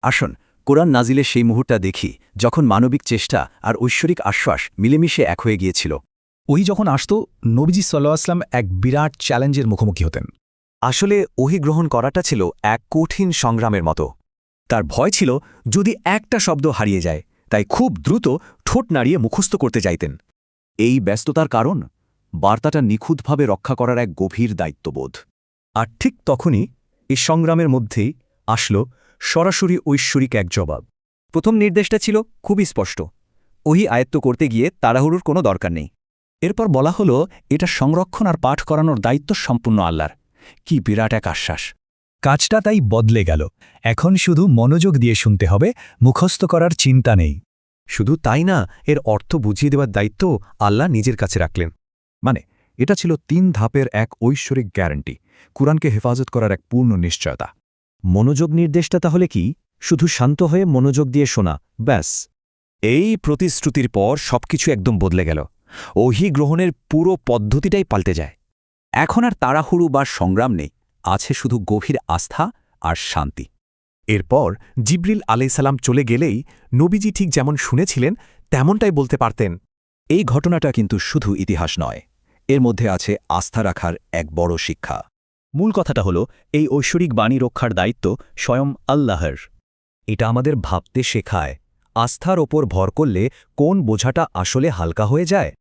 আসুন কোরআন নাজিলের সেই মুহূর্তটা দেখি যখন মানবিক চেষ্টা আর ঐশ্বরিক আশ্বাস মিলেমিশে এক হয়ে গিয়েছিল। ওহি যখন আসত, নবীজি সাল্লাল্লাহু আলাইহি ওয়াসাল্লাম এক বিরাট চ্যালেঞ্জের মুখোমুখি হতেন। আসলে ওহি গ্রহণ করাটা ছিল এক কঠিন সংগ্রামের মতো। তার ভয় ছিল যদি একটা শব্দ হারিয়ে যায়, তাই খুব দ্রুত ঠোঁট নাড়িয়ে মুখস্থ করতে চাইতেন। এই ব্যস্ততার কারণ বার্তাটা নিখুঁতভাবে রক্ষা করার এক গভীর দায়িত্ববোধ। আর ঠিক তখনই এই সংগ্রামের মধ্যেই আসল সরাসরি ঐশ্বরিক এক জবাব। প্রথম নির্দেশটা ছিল খুবই স্পষ্ট, ওহি আয়ত্ত করতে গিয়ে তাড়াহুড়োর কোনো দরকার নেই। এরপর বলা হলো এটা সংরক্ষণ আর পাঠ করানোর দায়িত্ব সম্পূর্ণ আল্লাহর। কি বিরাট এক আশ্বাস! কাজটা তাই বদলে গেল। এখন শুধু মনোযোগ দিয়ে শুনতে হবে, মুখস্থ করার চিন্তা নেই। শুধু তাই না, এর অর্থ বুঝিয়ে দেওয়ার দায়িত্ব আল্লাহ নিজের কাছে রাখলেন। মানে এটা ছিল ৩ ধাপের এক ঐশ্বরিক গ্যারান্টি, কুরআনকে হেফাজত করার এক পূর্ণ নিশ্চয়তা। মনোযোগ নির্দেশটা তাহলে কি? শুধু শান্ত হয়ে মনোযোগ দিয়ে শোনা, ব্যাস। এই প্রতিশ্রুতির পর সবকিছু একদম বদলে গেল। ওহি গ্রহণের পুরো পদ্ধতিটাই পাল্টে যায়। এখন আর তাড়াহুড়ো বা সংগ্রাম নেই, আছে শুধু গভীর আস্থা আর শান্তি। এরপর জিবরিল আলাইসাল্লাম চলে গেলেই নবীজি ঠিক যেমন শুনেছিলেন তেমনটাই বলতে পারতেন। এই ঘটনাটা কিন্তু শুধু ইতিহাস নয়, এর মধ্যে আছে আস্থা রাখার এক বড় শিক্ষা। মূল কথাটা হলো এই ঐশ্বরিক বাণী রক্ষার দায়িত্ব স্বয়ং আল্লাহর। এটা আমাদের ভাবতে শেখায়, আস্থার ওপর ভর করলে কোন বোঝাটা আসলে হালকা হয়ে যায়।